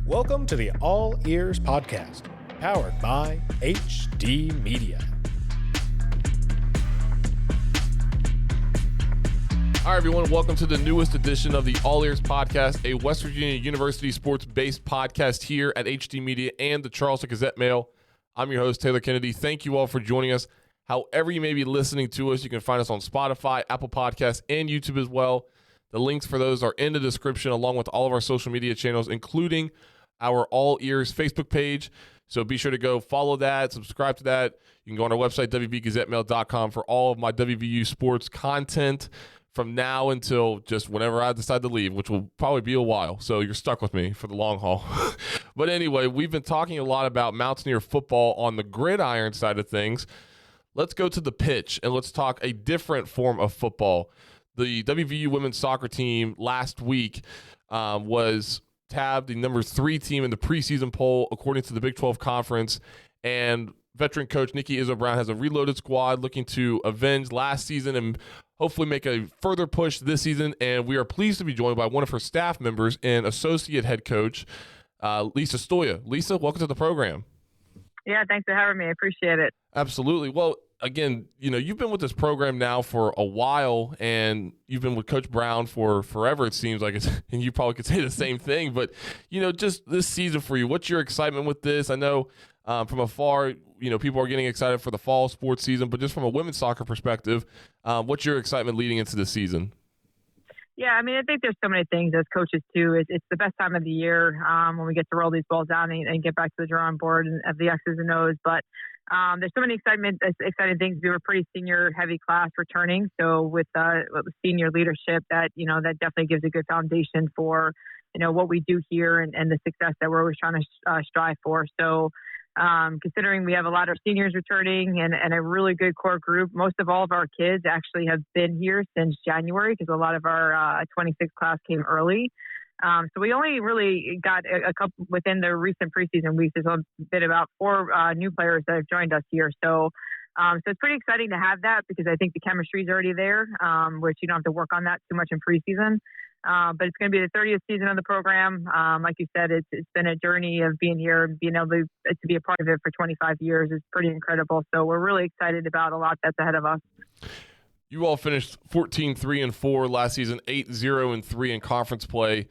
Welcome to the All Eers podcast, powered by HD Media. All right, everyone, welcome to the newest edition of the All Eers podcast, a West Virginia University sports-based podcast here at HD Media and the Charleston Gazette-Mail. I'm your host, Taylor Kennedy. Thank you all for joining us. However you may be listening to us, you can find us on Spotify, Apple Podcasts, and YouTube as well. The links for those are in the description, along with all of our social media channels, including our All Eers Facebook page. So be sure to go follow that, subscribe to that. You can go on our website, wvgazettemail.com, for all of my WVU sports content from now until just whenever I decide to leave, which will probably be a while. So you're stuck with me for the long haul. But anyway, we've been talking a lot about Mountaineer football on the gridiron side of things. Let's go to the pitch and let's talk a different form of football. The WVU women's soccer team last week was tabbed the number 3 team in the preseason poll, according to the Big 12 Conference. And veteran coach Nikki Izzo-Brown has a reloaded squad looking to avenge last season and hopefully make a further push this season. And we are pleased to be joined by one of her staff members and associate head coach, Lisa Stoia. Lisa, welcome to the program. Yeah, thanks for having me. I appreciate it. Absolutely. Well, again, you've been with this program now for a while, and you've been with Coach Brown for forever, it seems like, and you probably could say the same thing. But, just this season for you, what's your excitement with this? I know from afar, people are getting excited for the fall sports season, but just from a women's soccer perspective, what's your excitement leading into this season? Yeah, I think there's so many things as coaches too. It's the best time of the year when we get to roll these balls down and get back to the drawing board and of the X's and O's. But there's so many exciting things. We were a pretty senior heavy class returning. So with senior leadership, that definitely gives a good foundation for, what we do here and the success that we're always trying to strive for. So considering we have a lot of seniors returning and a really good core group, most of all of our kids actually have been here since January because a lot of our 26 class came early. So we only really got a couple within the recent preseason weeks. There's been about 4 new players that have joined us here. So it's pretty exciting to have that because I think the chemistry is already there, which you don't have to work on that too much in preseason. But it's going to be the 30th season of the program. Like you said, it's been a journey of being here and being able to be a part of it for 25 years is pretty incredible. So we're really excited about a lot that's ahead of us. You all finished 14-3-4 last season, 8-0-3 in conference play.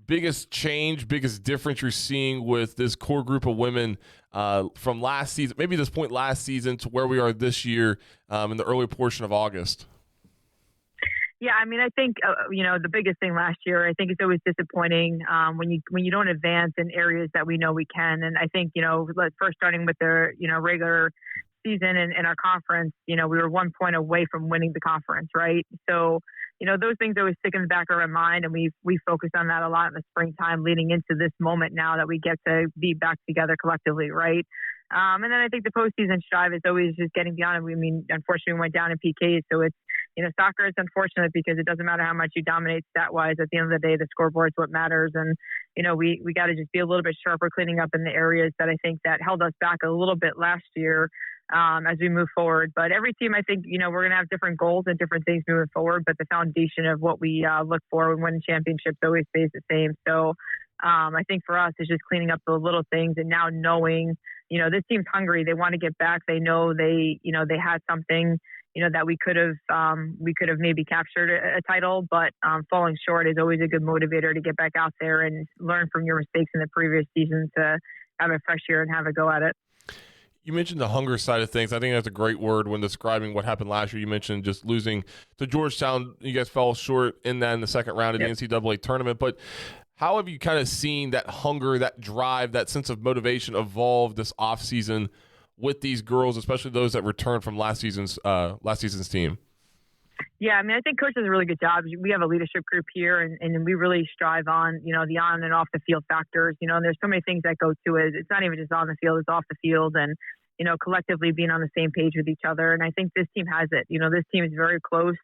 Biggest change, biggest difference you're seeing with this core group of women from last season, maybe this point last season to where we are this year in the early portion of August? Yeah, I think the biggest thing last year, I think it's always disappointing when you don't advance in areas that we know we can. And I think first starting with the regular season in our conference, we were 1 point away from winning the conference, right? So those things always stick in the back of our mind, and we focus on that a lot in the springtime, leading into this moment now that we get to be back together collectively, right? And then I think the postseason strive is always just getting beyond it. Unfortunately, we went down in PKs, so it's soccer is unfortunate because it doesn't matter how much you dominate stat-wise. At the end of the day, the scoreboard is what matters. And, we got to just be a little bit sharper cleaning up in the areas that I think that held us back a little bit last year as we move forward. But every team, I think, we're going to have different goals and different things moving forward. But the foundation of what we look for when winning championships always stays the same. So I think for us, it's just cleaning up the little things and now knowing, this team's hungry. They want to get back. They know they had something that we could have maybe captured a title, but falling short is always a good motivator to get back out there and learn from your mistakes in the previous season to have a fresh year and have a go at it. You mentioned the hunger side of things. I think that's a great word when describing what happened last year. You mentioned just losing to Georgetown. You guys fell short in the second round of the NCAA tournament, but how have you kind of seen that hunger, that drive, that sense of motivation evolve this offseason with these girls, especially those that returned from last season's team? Yeah, I think Coach does a really good job. We have a leadership group here, and we really strive on, the on and off the field factors. And there's so many things that go to it. It's not even just on the field; it's off the field, and collectively being on the same page with each other. And I think this team has it. This team is very close.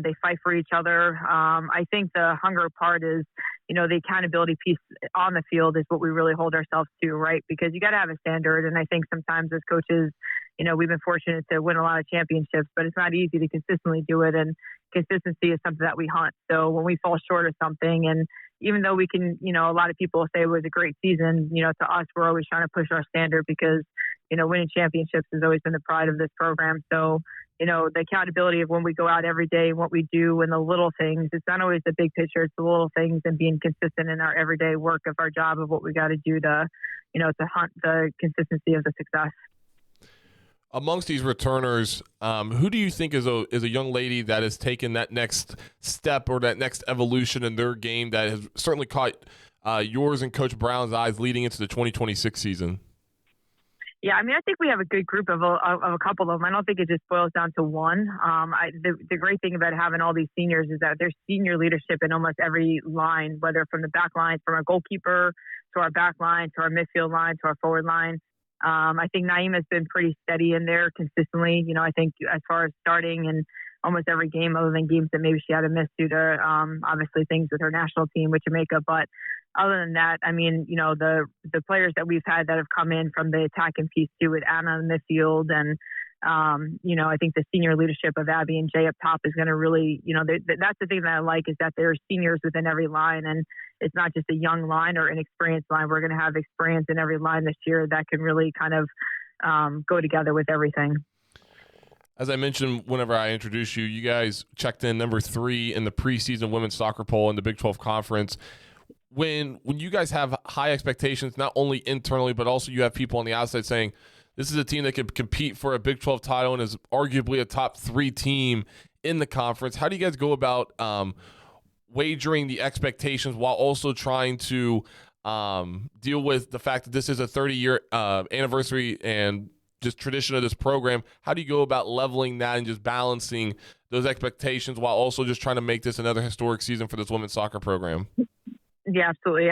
They fight for each other. I think the hunger part is, the accountability piece on the field is what we really hold ourselves to, right? Because you got to have a standard. And I think sometimes as coaches, we've been fortunate to win a lot of championships, but it's not easy to consistently do it. And consistency is something that we hunt. So when we fall short of something, and even though we can, a lot of people say it was a great season, to us, we're always trying to push our standard because, winning championships has always been the pride of this program. So, the accountability of when we go out every day and what we do and the little things, it's not always the big picture, it's the little things and being consistent in our everyday work of our job of what we got to do to, to hunt the consistency of the success. Amongst these returners, who do you think is a young lady that has taken that next step or that next evolution in their game that has certainly caught yours and Coach Brown's eyes leading into the 2026 season? Yeah, I think we have a good group of a couple of them. I don't think it just boils down to one. The great thing about having all these seniors is that there's senior leadership in almost every line, whether from the back line, from our goalkeeper to our back line, to our midfield line, to our forward line. I think Naeema's been pretty steady in there consistently. I think as far as starting in almost every game other than games that maybe she had to miss due to obviously things with her national team with Jamaica. But other than that, the players that we've had that have come in from the attacking piece too with Anna in the midfield and I think the senior leadership of Abby and Jay up top is going to really, that's the thing that I like is that there's seniors within every line and it's not just a young line or inexperienced line. We're going to have experience in every line this year that can really kind of go together with everything. As I mentioned, whenever I introduced you, you guys checked in number 3 in the preseason women's soccer poll in the Big 12 Conference. When you guys have high expectations, not only internally, but also you have people on the outside saying, this is a team that could compete for a Big 12 title and is arguably a top 3 team in the conference. How do you guys go about wagering the expectations while also trying to deal with the fact that this is a 30-year anniversary and just tradition of this program? How do you go about leveling that and just balancing those expectations while also just trying to make this another historic season for this women's soccer program? Yeah, absolutely.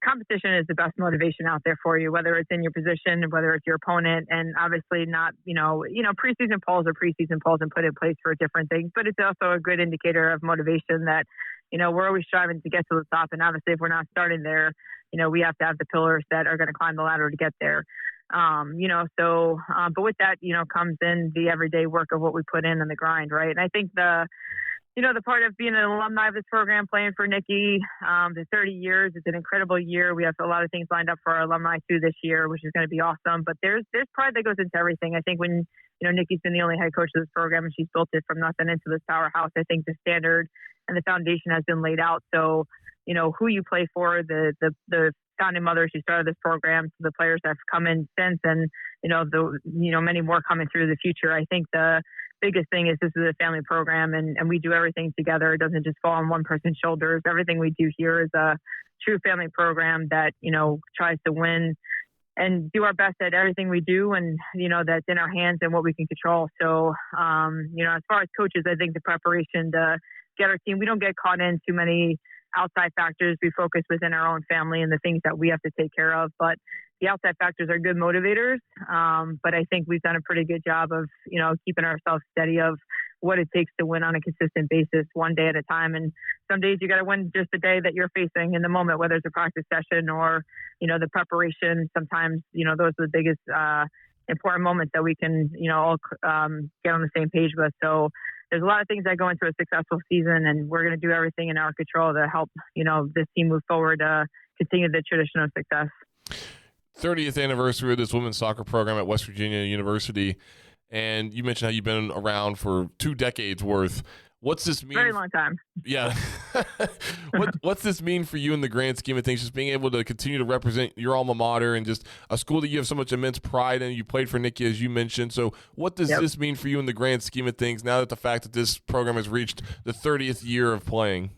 Competition is the best motivation out there for you, whether it's in your position, whether it's your opponent, and obviously not, preseason polls are preseason polls and put in place for different things, but it's also a good indicator of motivation that, we're always striving to get to the top. And obviously if we're not starting there, we have to have the pillars that are going to climb the ladder to get there. But with that, comes in the everyday work of what we put in the grind, right? And I think the part of being an alumni of this program, playing for Nikki, the 30 years, it's an incredible year. We have a lot of things lined up for our alumni too this year, which is going to be awesome. But there's pride that goes into everything. I think when, Nikki's been the only head coach of this program and she's built it from nothing into this powerhouse, I think the standard and the foundation has been laid out. So, who you play for, the founding mothers who started this program, to the players that have come in since, and, many more coming through the future. I think the biggest thing is this is a family program and we do everything together. It doesn't just fall on one person's shoulders. Everything we do here is a true family program that, tries to win and do our best at everything we do and, that's in our hands and what we can control. So, as far as coaches, I think the preparation to get our team, we don't get caught in too many outside factors. We focus within our own family and the things that we have to take care of. But the outside factors are good motivators. But I think we've done a pretty good job of, keeping ourselves steady of what it takes to win on a consistent basis, one day at a time. And some days you got to win just the day that you're facing in the moment, whether it's a practice session or, the preparation. Sometimes, those are the biggest important moments that we can, all get on the same page with. So there's a lot of things that go into a successful season, and we're going to do everything in our control to help, this team move forward, continue the tradition of success. 30th anniversary of this women's soccer program at West Virginia University, and you mentioned how you've been around for 2 decades worth. What's this mean? Very long time. Yeah. What's this mean for you in the grand scheme of things, just being able to continue to represent your alma mater and just a school that you have so much immense pride in? You played for Nikki, as you mentioned. So what does this mean for you in the grand scheme of things now that the fact that this program has reached the 30th year of playing?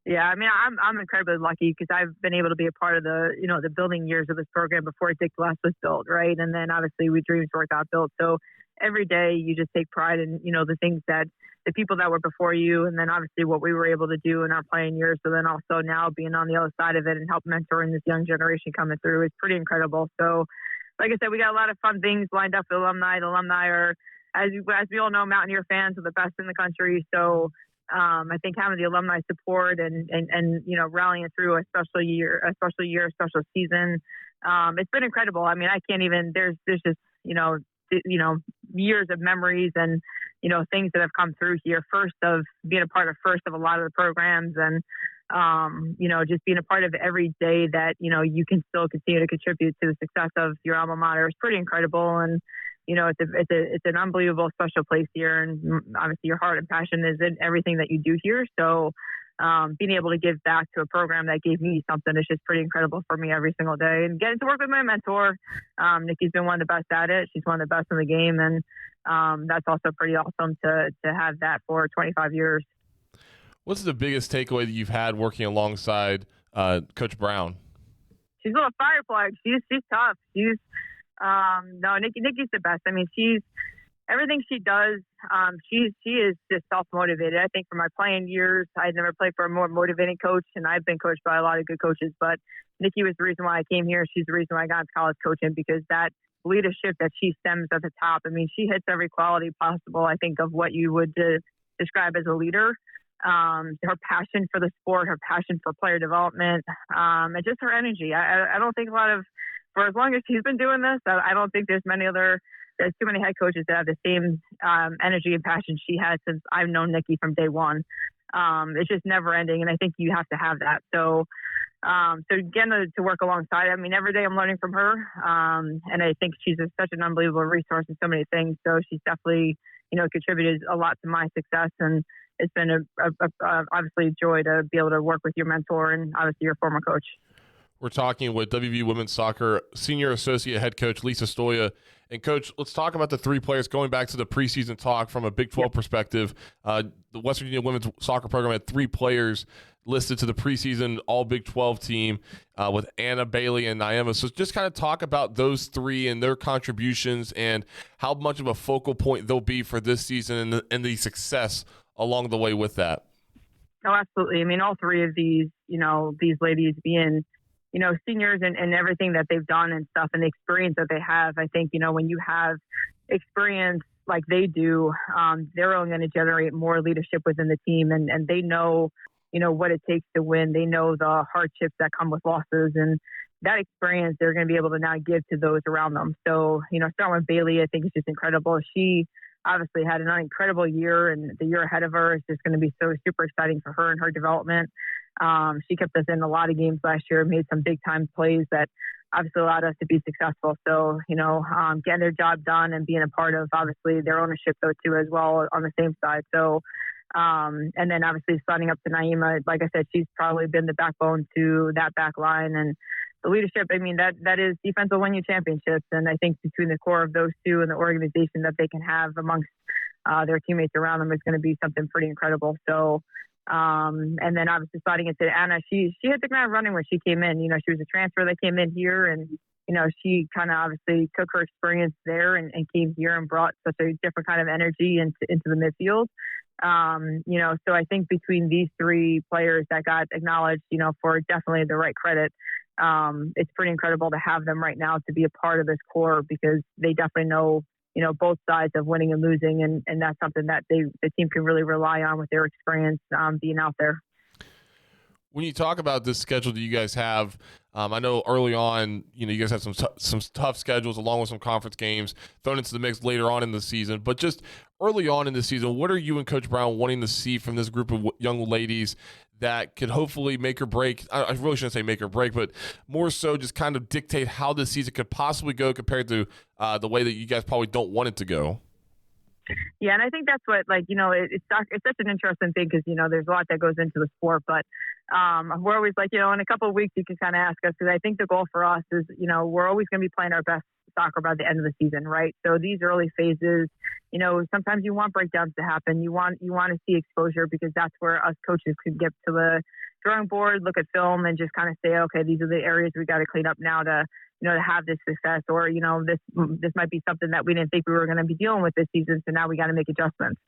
Yeah, I'm incredibly lucky because I've been able to be a part of the, the building years of this program before Dick Glass was built, right? And then obviously we dreams were got built. So every day you just take pride in, the things that the people that were before you, and then obviously what we were able to do in our playing years. So then also now being on the other side of it and help mentoring this young generation coming through is pretty incredible. So like I said, we got a lot of fun things lined up for alumni. The alumni are, as we all know, Mountaineer fans are the best in the country. So I think having the alumni support and rallying through a special year, special season, it's been incredible. I can't even, there's just, years of memories and, things that have come through here. First of being a part of a lot of the programs and, just being a part of every day that, you can still continue to contribute to the success of your alma mater is pretty incredible. And, it's an unbelievable special place here. And obviously your heart and passion is in everything that you do here. So, being able to give back to a program that gave me something is just pretty incredible for me every single day. And getting to work with my mentor, Nikki's been one of the best at it. She's one of the best in the game. And, that's also pretty awesome to have that for 25 years. What's the biggest takeaway that you've had working alongside Coach Brown? She's a little fire plug. She's tough. Nikki's the best. I mean, everything she does, she is just self-motivated. I think for my playing years, I had never played for a more motivating coach, and I've been coached by a lot of good coaches. But Nikki was the reason why I came here. She's the reason why I got into college coaching, because that leadership that she stems at the top. I mean, she hits every quality possible, I think, of what you would describe as a leader. Her passion for the sport, her passion for player development, and just her energy. I don't think for as long as she's been doing this, I don't think there's too many head coaches that have the same energy and passion she has since I've known Nikki from day one. It's just never ending, and I think you have to have that. So again, to work alongside, I mean, every day I'm learning from her, and I think she's such an unbelievable resource in so many things. So she's definitely, contributed a lot to my success, and it's been obviously a joy to be able to work with your mentor and obviously your former coach. We're talking with WVU Women's Soccer Senior Associate Head Coach Lisa Stoia. And, Coach, let's talk about the three players going back to the preseason talk from a Big 12 perspective. The West Virginia Women's Soccer Program had three players listed to the preseason All Big 12 team with Anna, Bailey, and Naima. So just kind of talk about those three and their contributions and how much of a focal point they'll be for this season and the success along the way with that. Oh, absolutely. I mean, all three of these ladies being seniors and everything that they've done and stuff and the experience that they have. I think, when you have experience like they do, they're only going to generate more leadership within the team. And they know, what it takes to win. They know the hardships that come with losses, and that experience they're going to be able to now give to those around them. So, starting with Bailey, I think is just incredible. She obviously had an incredible year, and the year ahead of her is just going to be so super exciting for her and her development. She kept us in a lot of games last year, made some big time plays that obviously allowed us to be successful. So, getting their job done and being a part of obviously their ownership though too as well on the same side. So, and then obviously signing up to Naima, like I said, she's probably been the backbone to that back line and the leadership. I mean, that is defense will win you championships. And I think between the core of those two and the organization that they can have amongst their teammates around them is going to be something pretty incredible. So, and then obviously sliding into Anna, she hit the ground running when she came in. She was a transfer that came in here, and she kind of obviously took her experience there and came here and brought such a different kind of energy into the midfield. So I think between these three players that got acknowledged, for definitely the right credit, it's pretty incredible to have them right now to be a part of this core, because they definitely know both sides of winning and losing. And that's something that the team can really rely on with their experience being out there. When you talk about this schedule that you guys have, I know early on, you guys had some tough schedules along with some conference games thrown into the mix later on in the season. But just early on in the season, what are you and Coach Brown wanting to see from this group of young ladies that could hopefully make or break? I really shouldn't say make or break, but more so just kind of dictate how this season could possibly go compared to the way that you guys probably don't want it to go. Yeah, and I think that's what, it's such an interesting thing because, there's a lot that goes into the sport. But we're always in a couple of weeks you can kind of ask us, because I think the goal for us is, we're always going to be playing our best soccer by the end of the season, right? So these early phases, sometimes you want breakdowns to happen. You want to see exposure, because that's where us coaches could get to the drawing board, look at film, and just kind of say, okay, these are the areas we got to clean up now to have this success, or, this might be something that we didn't think we were going to be dealing with this season. So now we got to make adjustments.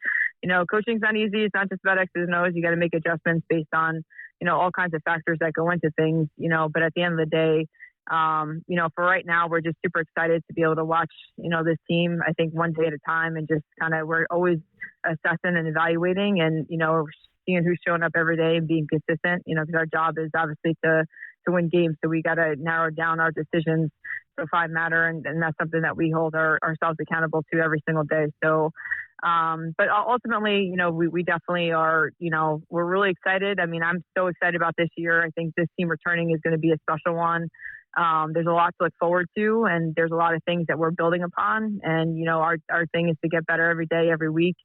Coaching's not easy. It's not just about X's and O's. You got to make adjustments based on, all kinds of factors that go into things, but at the end of the day, for right now, we're just super excited to be able to watch, this team, I think one day at a time, and just we're always assessing and evaluating and, seeing who's showing up every day and being consistent, because our job is obviously to to win games. So we got to narrow down our decisions to 5 matter. And that's something that we hold ourselves accountable to every single day. So, but ultimately, we definitely are, we're really excited. I mean, I'm so excited about this year. I think this team returning is going to be a special one. There's a lot to look forward to, and there's a lot of things that we're building upon. And, our thing is to get better every day, every week.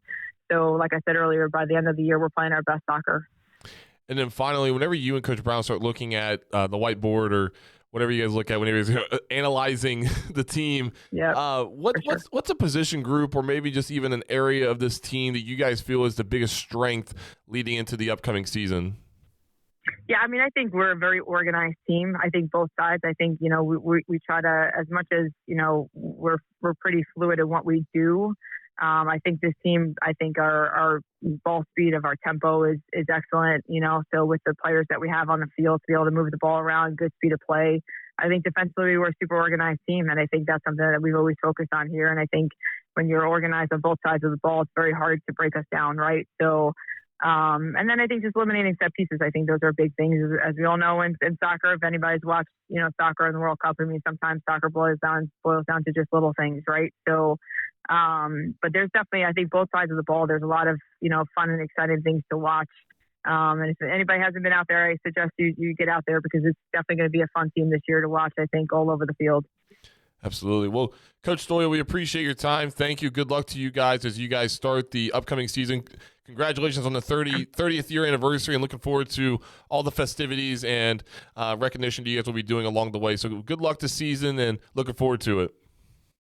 So like I said earlier, by the end of the year, we're playing our best soccer. And then finally, whenever you and Coach Brown start looking at the whiteboard or whatever you guys look at, whenever you're analyzing the team, what's a position group or maybe just even an area of this team that you guys feel is the biggest strength leading into the upcoming season? Yeah, I mean, I think we're a very organized team. I think both sides. I think, we try to, as much as, we're pretty fluid in what we do. I think this team, our ball speed of our tempo is excellent, so with the players that we have on the field to be able to move the ball around, good speed of play. I think defensively we're a super organized team, and I think that's something that we've always focused on here. And I think when you're organized on both sides of the ball, it's very hard to break us down, right? So, and then I think just eliminating set pieces. I think those are big things, as we all know in soccer. If anybody's watched, soccer in the World Cup, I mean, sometimes soccer boils down to just little things, right? So, but there's definitely, I think, both sides of the ball, there's a lot of, fun and exciting things to watch. And if anybody hasn't been out there, I suggest you get out there because it's definitely going to be a fun team this year to watch, I think, all over the field. Absolutely. Well, Coach Stoia, we appreciate your time. Thank you. Good luck to you guys as you guys start the upcoming season. Congratulations on the 30th year anniversary, and looking forward to all the festivities and recognition you guys will be doing along the way. So good luck this season and looking forward to it.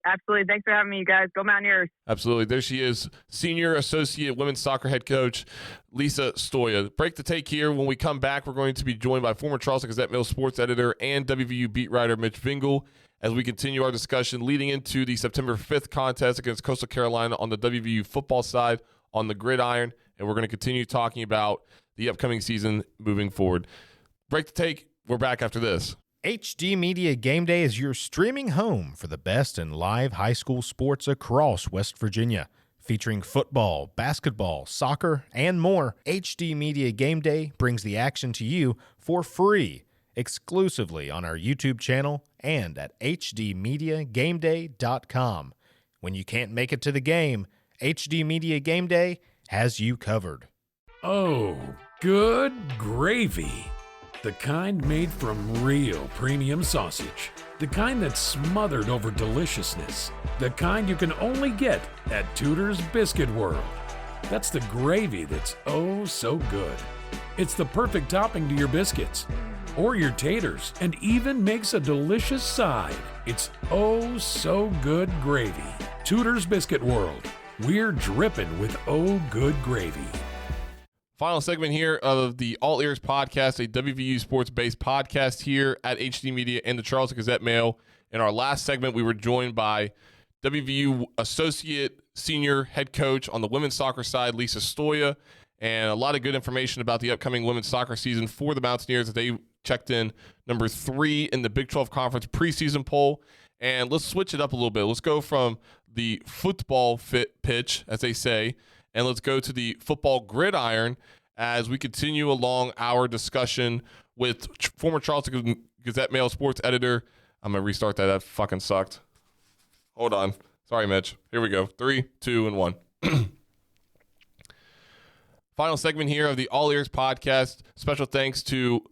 Absolutely. Thanks for having me, you guys. Go Mountaineers. Absolutely. There she is, Senior Associate Women's Soccer Head Coach Lisa Stoia. Break to take here. When we come back, we're going to be joined by former Charleston Gazette-Mail sports editor and WVU beat writer Mitch Vingle as we continue our discussion leading into the September 5th contest against Coastal Carolina on the WVU football side on the gridiron. And we're going to continue talking about the upcoming season moving forward. Break to take. We're back after this. HD Media Game Day is your streaming home for the best in live high school sports across West Virginia. Featuring football, basketball, soccer, and more, HD Media Game Day brings the action to you for free, exclusively on our YouTube channel and at hdmediagameday.com. When you can't make it to the game, HD Media Game Day has you covered. Oh, good gravy. The kind made from real premium sausage. The kind that's smothered over deliciousness. The kind you can only get at Tudor's Biscuit World. That's the gravy that's oh so good. It's the perfect topping to your biscuits or your taters, and even makes a delicious side. It's oh so good gravy. Tudor's Biscuit World. We're dripping with oh good gravy. Final segment here of the All Eers podcast, a WVU sports-based podcast here at HD Media and the Charleston Gazette-Mail. In our last segment, we were joined by WVU Associate Senior Head Coach on the women's soccer side, Lisa Stoia, and a lot of good information about the upcoming women's soccer season for the Mountaineers as they checked in number 3 in the Big 12 Conference preseason poll. And let's switch it up a little bit. Let's go from the football pitch, as they say, and let's go to the football gridiron as we continue along our discussion with former Charleston Gazette-Mail sports editor. I'm going to restart that. That fucking sucked. Hold on. Sorry, Mitch. Here we go. 3, 2, and 1. Final segment here of the All Eers podcast. Special thanks to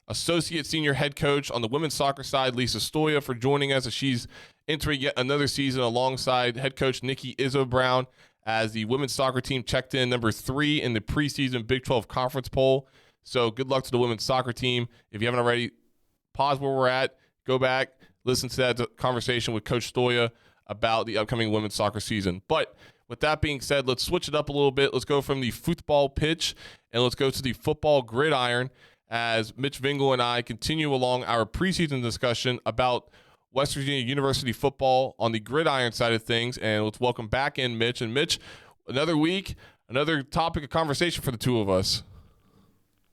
Associate Senior Head Coach on the women's soccer side, Lisa Stoia, for joining us as she's entering yet another season alongside head coach Nikki Izzo Brown as the women's soccer team checked in number 3 in the preseason Big 12 Conference poll. So good luck to the women's soccer team. If you haven't already, pause where we're at, go back, listen to that conversation with Coach Stoia about the upcoming women's soccer season. But with that being said, let's switch it up a little bit. Let's go from the football pitch and let's go to the football gridiron as Mitch Vingle and I continue along our preseason discussion about West Virginia University football on the gridiron side of things. And let's welcome back in Mitch. And Mitch, another week, another topic of conversation for the two of us.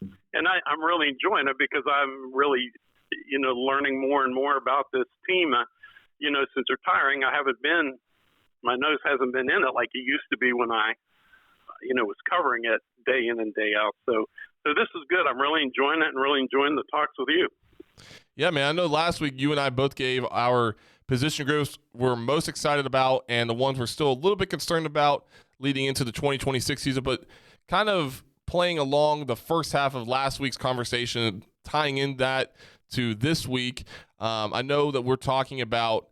And I'm really enjoying it because I'm really, learning more and more about this team. Since retiring, my nose hasn't been in it like it used to be when I, was covering it day in and day out. So this is good. I'm really enjoying it and really enjoying the talks with you. Yeah, man. I know last week you and I both gave our position groups we're most excited about and the ones we're still a little bit concerned about leading into the 2026 season, but kind of playing along the first half of last week's conversation, tying in that to this week. I know that we're talking about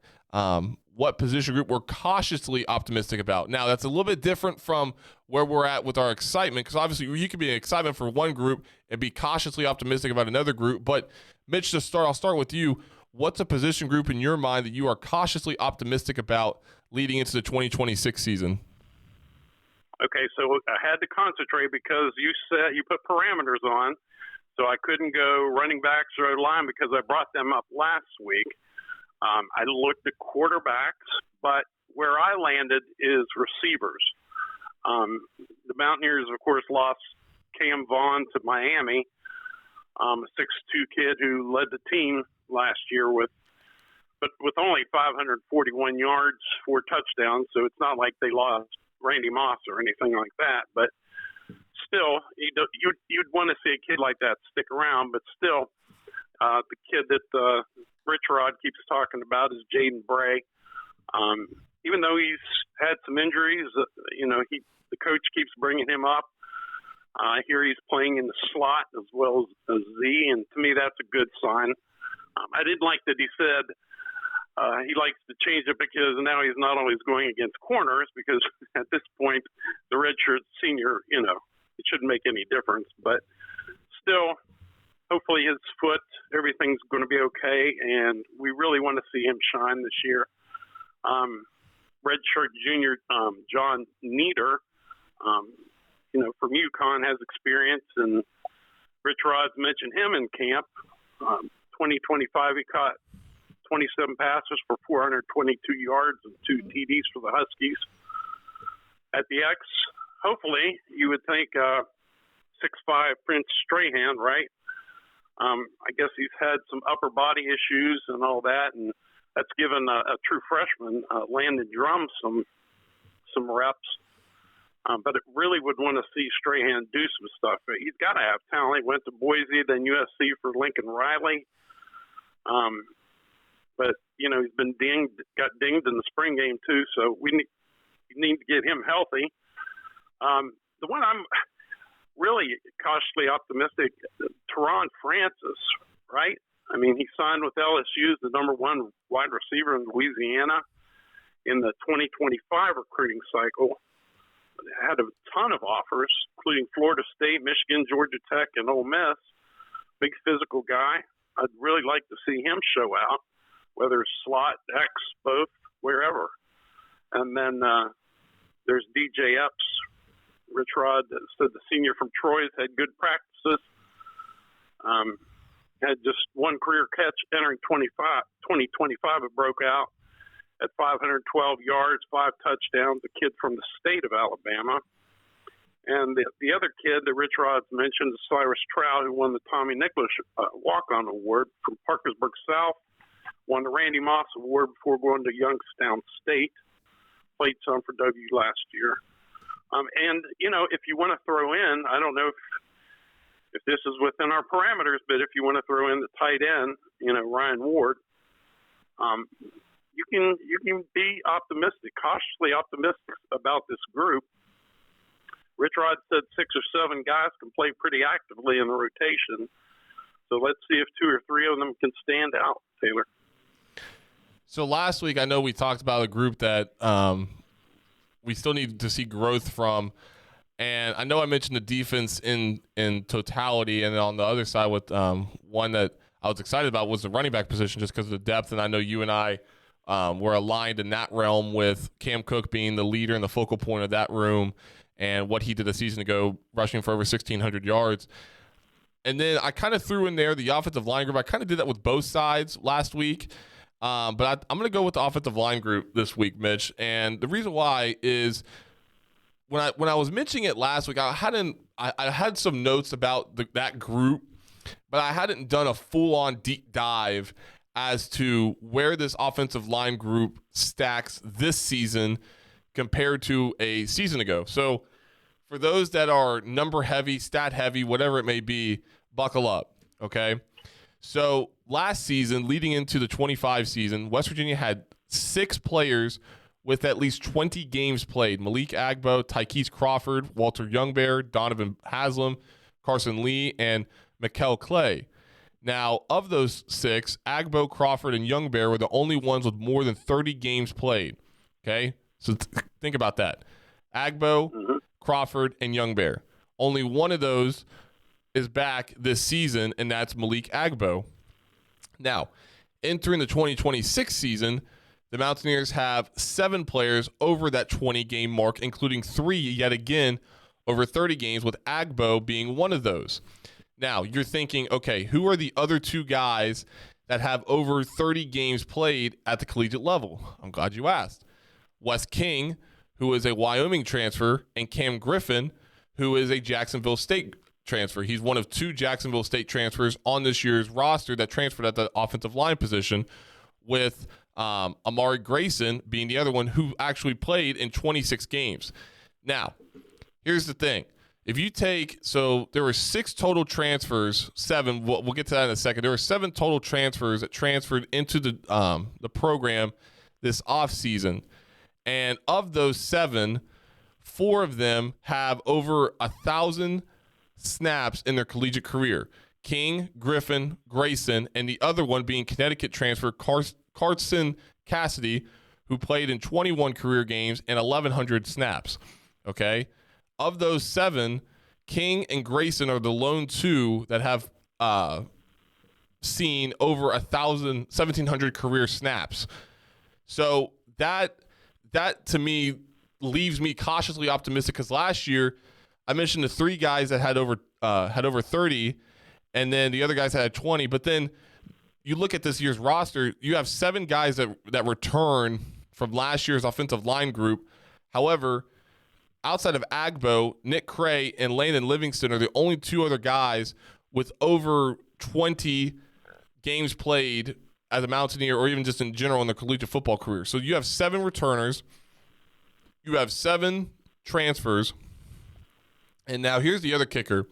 what position group we're cautiously optimistic about. Now, that's a little bit different from where we're at with our excitement, because obviously you could be excitement for one group and be cautiously optimistic about another group. But Mitch, I'll start with you. What's a position group in your mind that you are cautiously optimistic about leading into the 2026 season? Okay, so I had to concentrate because you said you put parameters on, so I couldn't go running backs or line because I brought them up last week. I looked at quarterbacks, but where I landed is receivers. The Mountaineers, of course, lost Cam Vaughn to Miami, a 6'2" kid who led the team last year with only 541 yards, 4 touchdowns. So it's not like they lost Randy Moss or anything like that. But still, you'd want to see a kid like that stick around. But still, the kid that Rich Rod keeps talking about is Jaden Bray. Even though he's had some injuries, the coach keeps bringing him up. I hear he's playing in the slot as well as Z, and to me that's a good sign. I didn't like that he said he likes to change it because now he's not always going against corners, because at this point the redshirt senior, it shouldn't make any difference. But still, hopefully his foot, everything's going to be okay, and we really want to see him shine this year. Redshirt junior John Nieder, from UConn, has experience, and Rich Rod's mentioned him in camp. 2025, he caught 27 passes for 422 yards and 2 TDs for the Huskies. At the X, hopefully, you would think 6'5" Prince Strahan, right? I guess he's had some upper body issues and all that, and that's given a true freshman, Landon Drum, some reps. But it really would want to see Strahan do some stuff. He's got to have talent. He went to Boise, then USC for Lincoln Riley. But, he's been got dinged in the spring game too, so we need to get him healthy. The one I'm really cautiously optimistic, Teron Francis, right? I mean, he signed with LSU as the number 1 wide receiver in Louisiana in the 2025 recruiting cycle. Had a ton of offers, including Florida State, Michigan, Georgia Tech, and Ole Miss. Big physical guy. I'd really like to see him show out, whether it's slot, X, both, wherever. And then there's DJ Epps. Rich Rod said the senior from Troy's had good practices. Had just one career catch entering 2025. It broke out at 512 yards, 5 touchdowns, a kid from the state of Alabama. And the other kid that Rich Rod's mentioned is Cyrus Trout, who won the Tommy Nicholas walk-on award from Parkersburg South, won the Randy Moss award before going to Youngstown State, played some for W last year. And, if you want to throw in, I don't know if this is within our parameters, but if you want to throw in the tight end, Ryan Ward, you can be optimistic, cautiously optimistic about this group. Rich Rod said 6 or 7 guys can play pretty actively in the rotation. So let's see if 2 or 3 of them can stand out, Taylor. So last week, I know we talked about a group that we still need to see growth from. And I know I mentioned the defense in totality, and then on the other side with one that I was excited about was the running back position, just because of the depth. And I know you and I were aligned in that realm, with Cam Cook being the leader and the focal point of that room, and what he did a season ago, rushing for over 1,600 yards. And then I kind of threw in there the offensive line group. I kind of did that with both sides last week. But I'm going to go with the offensive line group this week, Mitch. And the reason why is when I was mentioning it last week, I had some notes about that group, but I hadn't done a full-on deep dive as to where this offensive line group stacks this season compared to a season ago. So for those that are number heavy, stat heavy, whatever it may be, buckle up, okay? So last season, leading into the 25 season, West Virginia had 6 players with at least 20 games played. Malik Agbo, Tykees Crawford, Walter Youngbear, Donovan Haslam, Carson Lee, and Mikel Clay. Now, of those 6, Agbo, Crawford, and Youngbear were the only ones with more than 30 games played. Okay? So think about that. Agbo, Crawford, and Youngbear. Only one of those is back this season, and that's Malik Agbo. Now, entering the 2026 season, the Mountaineers have 7 players over that 20-game mark, including 3 yet again over 30 games, with Agbo being one of those. Now, you're thinking, okay, who are the other 2 guys that have over 30 games played at the collegiate level? I'm glad you asked. Wes King, who is a Wyoming transfer, and Cam Griffin, who is a Jacksonville State transfer. He's one of 2 Jacksonville State transfers on this year's roster that transferred at the offensive line position, with Amari Grayson being the other one who actually played in 26 games. Now, here's the thing. If you take, so there were 6 total transfers, 7, we'll get to that in a second. There were 7 total transfers that transferred into the program this offseason. And of those 7, 4 of them have over 1,000 snaps in their collegiate career. King, Griffin, Grayson, and the other one being Connecticut transfer Carson Cassidy, who played in 21 career games and 1,100 snaps. Okay? Of those 7, King and Grayson are the lone 2 that have seen over 1,700 career snaps. So that to me leaves me cautiously optimistic, because last year I mentioned the 3 guys that had over 30, and then the other guys had 20. But then you look at this year's roster, you have 7 guys that return from last year's offensive line group. However, outside of Agbo, Nick Cray and Landon Livingston are the only 2 other guys with over 20 games played as a Mountaineer, or even just in general in their collegiate football career. So you have 7 returners, you have 7 transfers, and now here's the other kicker.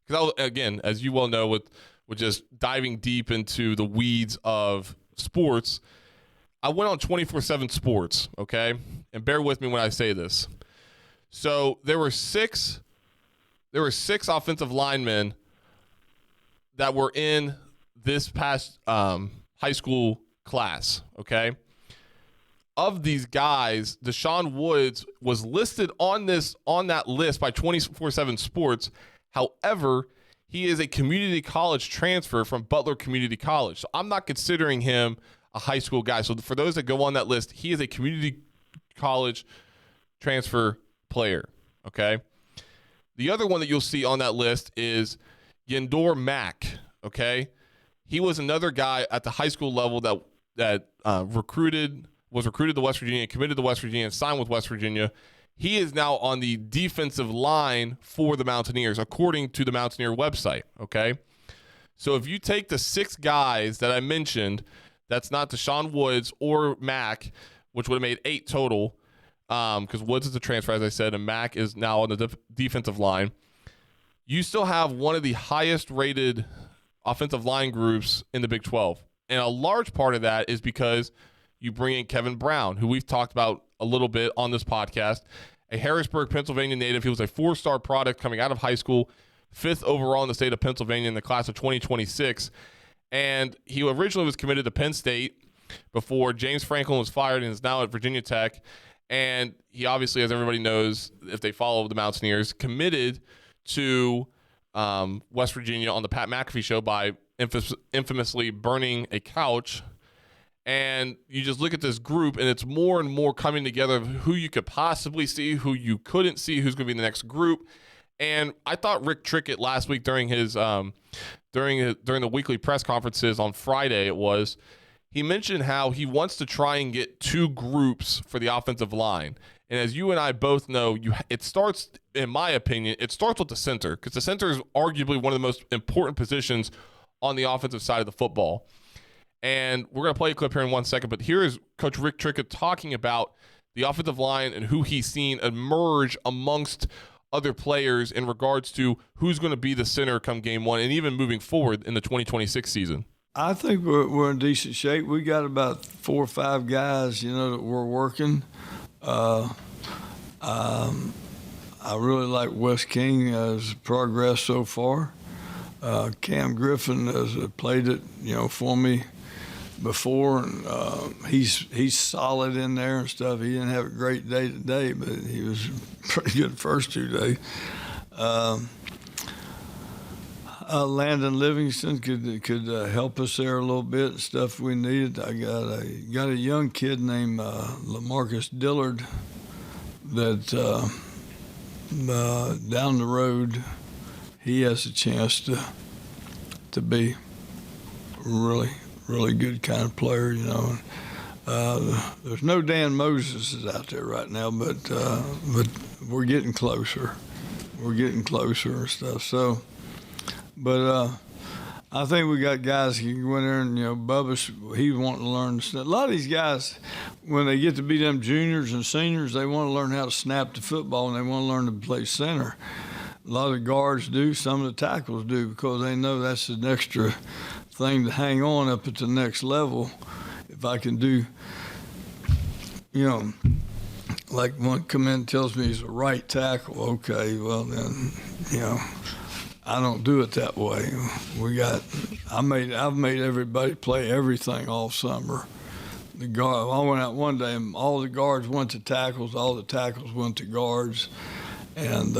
Because again, as you well know, with just diving deep into the weeds of sports, I went on 24/7 Sports, okay? And bear with me when I say this. So there were 6 offensive linemen that were in this past high school class, okay? Of these guys, Deshaun Woods was listed on that list by 24/7 Sports. However, he is a community college transfer from Butler Community College. So I'm not considering him a high school guy. So for those that go on that list, he is a community college transfer player, okay? The other one that you'll see on that list is Yendor Mack, okay? He was another guy at the high school level that was recruited to West Virginia, committed to West Virginia, and signed with West Virginia. He is now on the defensive line for the Mountaineers, according to the Mountaineer website, okay? So if you take the 6 guys that I mentioned, that's not Deshaun Woods or Mack, which would have made 8 total, because Woods is a transfer, as I said, and Mack is now on the defensive line. You still have one of the highest-rated offensive line groups in the Big 12. And a large part of that is because you bring in Kevin Brown, who we've talked about a little bit on this podcast, a Harrisburg, Pennsylvania native. He was a 4-star product coming out of high school, 5th overall in the state of Pennsylvania in the class of 2026. And he originally was committed to Penn State before James Franklin was fired, and is now at Virginia Tech. And he obviously, as everybody knows, if they follow the Mountaineers, committed to West Virginia on the Pat McAfee show by infamously burning a couch. And you just look at this group, and it's more and more coming together of who you could possibly see, who you couldn't see, who's going to be the next group. And I thought Rick Trickett last week during his during the weekly press conferences on Friday, he mentioned how he wants to try and get 2 groups for the offensive line. And as you and I both know, it starts, in my opinion, it starts with the center, because the center is arguably one of the most important positions on the offensive side of the football. And we're going to play a clip here in 1 second, but here is Coach Rick Trickett talking about the offensive line and who he's seen emerge amongst other players in regards to who's going to be the center come game one and even moving forward in the 2026 season? I think we're in decent shape. We got about 4 or 5 guys, that we're working. I really like Wes King's progress so far. Cam Griffin has played it, for me before, and he's solid in there and stuff. He didn't have a great day today, but he was pretty good the first 2 days. Landon Livingston could help us there a little bit and stuff we needed. I got a young kid named LaMarcus Dillard that down the road he has a chance to be really, really good kind of player, There's no Dan Moses out there right now, but we're getting closer. We're getting closer and stuff. So, but I think we got guys who can go in there and, Bubba, he wanting to learn. A lot of these guys, when they get to be them juniors and seniors, they want to learn how to snap the football and they want to learn to play center. A lot of the guards do, some of the tackles do, because they know that's an extra thing to hang on up at the next level. If I can do, like one come in and tells me he's a right tackle, okay, well then, I don't do it that way. I've made everybody play everything all summer. I went out one day and all the guards went to tackles, all the tackles went to guards, and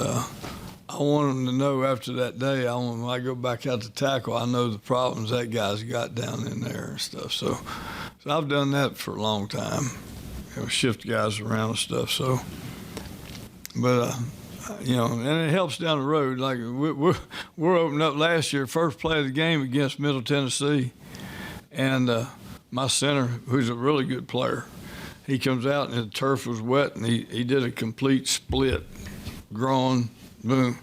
I want them to know after that day, when I go back out to tackle, I know the problems that guy's got down in there and stuff. So I've done that for a long time, shift guys around and stuff. So, but and it helps down the road. Like we're opening up last year, first play of the game against Middle Tennessee, and my center, who's a really good player, he comes out and the turf was wet, and he did a complete split, groin, boom.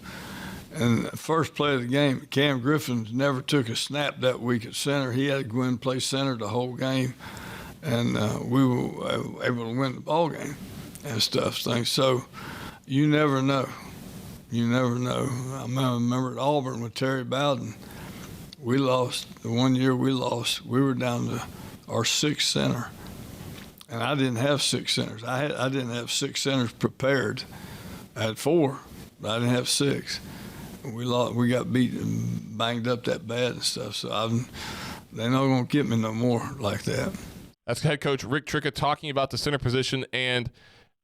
And the first play of the game, Cam Griffin never took a snap that week at center. He had to go in and play center the whole game, and we were able to win the ball game and stuff. So you never know. You never know. I remember at Auburn with Terry Bowden, we lost. The 1 year we lost, we were down to our 6th center, and I didn't have 6 centers. I didn't have 6 centers prepared. I had 4, but I didn't have 6. We lost. We got beat and banged up that bad and stuff. So they're not gonna get me no more like that. That's head coach Rick Trickett talking about the center position, and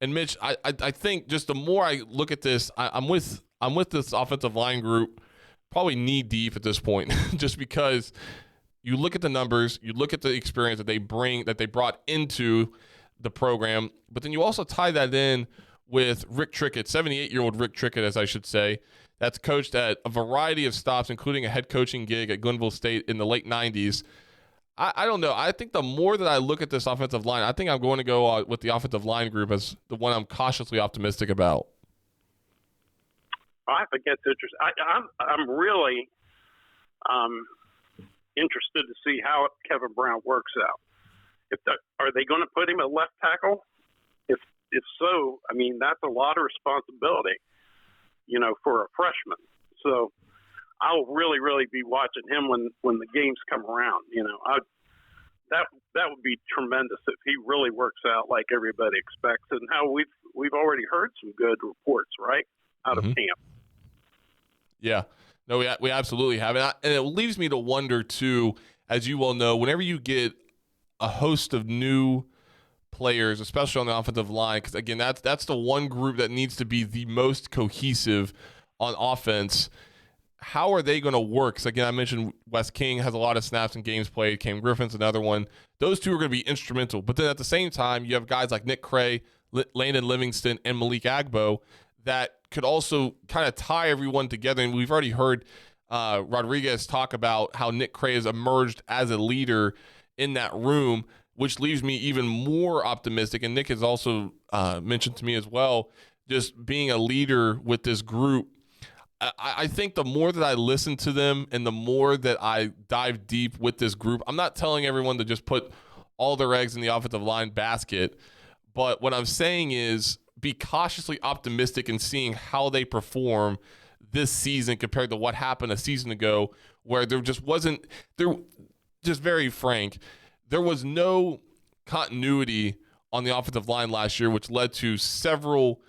Mitch, I think just the more I look at this, I'm with this offensive line group probably knee deep at this point, just because you look at the numbers, you look at the experience that they brought into the program, but then you also tie that in with Rick Trickett, 78-year-old Rick Trickett, as I should say, that's coached at a variety of stops, including a head coaching gig at Glenville State in the late 90s. I don't know. I think the more that I look at this offensive line, I think I'm going to go with the offensive line group as the one I'm cautiously optimistic about. I think that's interesting. I'm really interested to see how Kevin Brown works out. Are they going to put him at left tackle? If so, I mean, that's a lot of responsibility, for a freshman. So I'll really, really be watching him when the games come around. That would be tremendous if he really works out like everybody expects, and how we've already heard some good reports out of camp. Yeah, no, we absolutely have, and it leaves me to wonder too, as you well know, whenever you get a host of new players, especially on the offensive line, because again, that's the one group that needs to be the most cohesive on offense. How are they going to work? Because again, I mentioned Wes King has a lot of snaps and games played. Cam Griffin's another one. Those two are going to be instrumental. But then at the same time, you have guys like Nick Cray, Landon Livingston, and Malik Agbo that could also kind of tie everyone together. And we've already heard Rodriguez talk about how Nick Cray has emerged as a leader in that room, which leaves me even more optimistic. And Nick has also mentioned to me as well, just being a leader with this group. I think the more that I listen to them and the more that I dive deep with this group, I'm not telling everyone to just put all their eggs in the offensive line basket, but what I'm saying is be cautiously optimistic in seeing how they perform this season compared to what happened a season ago, where there just wasn't, just very frank, there was no continuity on the offensive line last year, which led to several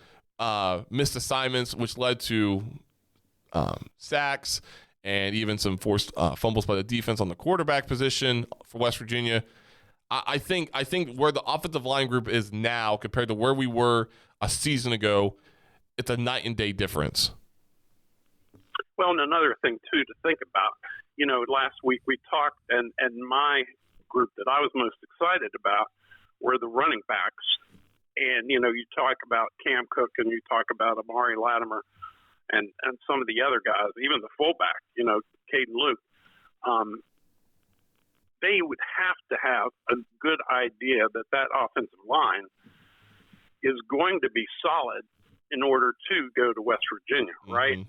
missed assignments, which led to sacks and even some forced fumbles by the defense on the quarterback position for West Virginia. I think where the offensive line group is now compared to where we were a season ago, it's a night and day difference. Well, and another thing, too, to think about, last week we talked, and my group that I was most excited about were the running backs. And, you talk about Cam Cook and you talk about Amari Latimer and some of the other guys, even the fullback, Caden Luke. They would have to have a good idea that offensive line is going to be solid in order to go to West Virginia, right?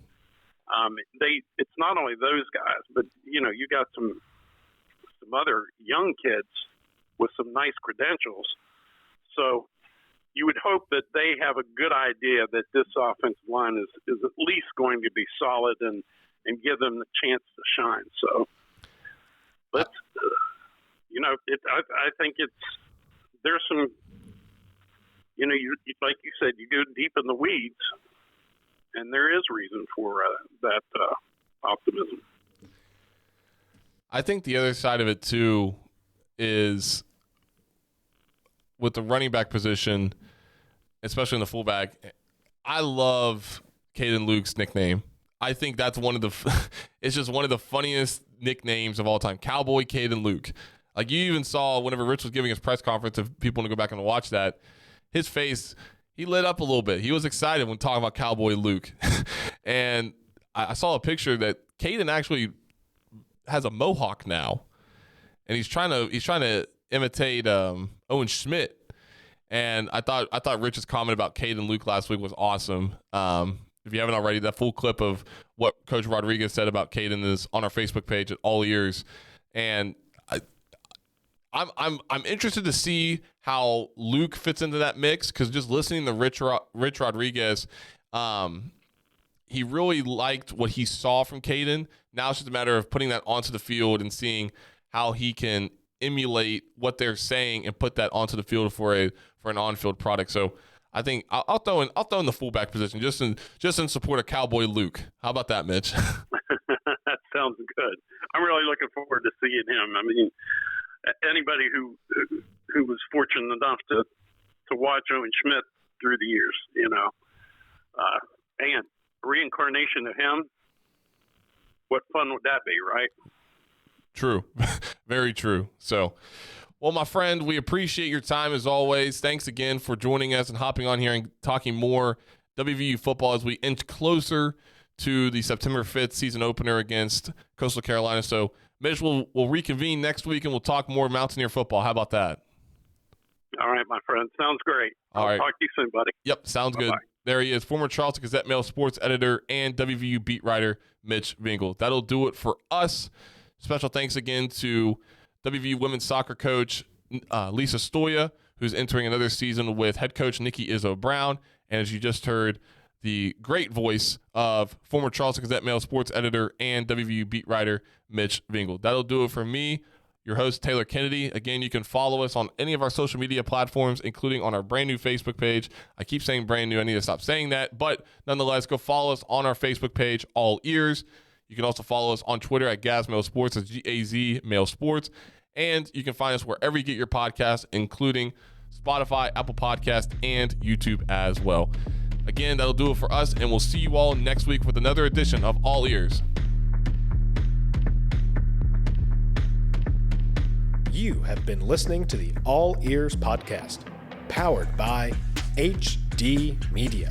It's not only those guys, but you got some other young kids with some nice credentials. So you would hope that they have a good idea that this offensive line is at least going to be solid and give them the chance to shine. So let's, I think there's some, like you said, you go deep in the weeds, and there is reason for that optimism. I think the other side of it, too, is with the running back position, especially in the fullback, I love Caden Luke's nickname. I think that's it's just one of the funniest nicknames of all time. Cowboy Caden Luke. Like, you even saw whenever Rich was giving his press conference, if people want to go back and watch that, his face, he lit up a little bit. He was excited when talking about Cowboy Luke. And I saw a picture that Caden actually has a mohawk now, and he's trying to imitate Owen Schmidt. And I thought Rich's comment about Caden Luke last week was awesome. If you haven't already, that full clip of what Coach Rodriguez said about Caden is on our Facebook page at All Eers. And I'm interested to see how Luke fits into that mix, because just listening to Rich Rodriguez, he really liked what he saw from Caden. Now it's just a matter of putting that onto the field and seeing how he can emulate what they're saying and put that onto the field for an on-field product. So I think I'll throw in the fullback position just in support of Cowboy Luke. How about that, Mitch? That sounds good. I'm really looking forward to seeing him. I mean, anybody who was fortunate enough to watch Owen Schmidt through the years, and reincarnation of him, what fun would that be, right? True. Very true. So, well, my friend, we appreciate your time as always. Thanks again for joining us and hopping on here and talking more WVU football as we inch closer to the September 5th season opener against Coastal Carolina. So, Mitch, we'll reconvene next week and we'll talk more Mountaineer football. How about that? All right, my friend. Sounds great. I'll talk to you soon, buddy. Yep, sounds Bye-bye. Good. There he is, former Charleston Gazette-Mail sports editor and WVU beat writer Mitch Vingle. That'll do it for us. Special thanks again to WVU women's soccer coach Lisa Stoia, who's entering another season with head coach Nikki Izzo-Brown. And as you just heard, the great voice of former Charleston Gazette-Mail sports editor and WVU beat writer Mitch Vingle. That'll do it for me, your host Taylor Kennedy. Again, you can follow us on any of our social media platforms, including on our brand new Facebook page. I keep saying brand new. I need to stop saying that. But nonetheless, go follow us on our Facebook page, All Eers. You can also follow us on Twitter at Gazmail Sports. That's Gaz Mail Sports. And you can find us wherever you get your podcasts, including Spotify, Apple Podcasts, and YouTube as well. Again, that'll do it for us, and we'll see you all next week with another edition of All Eers. You have been listening to the All Eers podcast, powered by HD Media.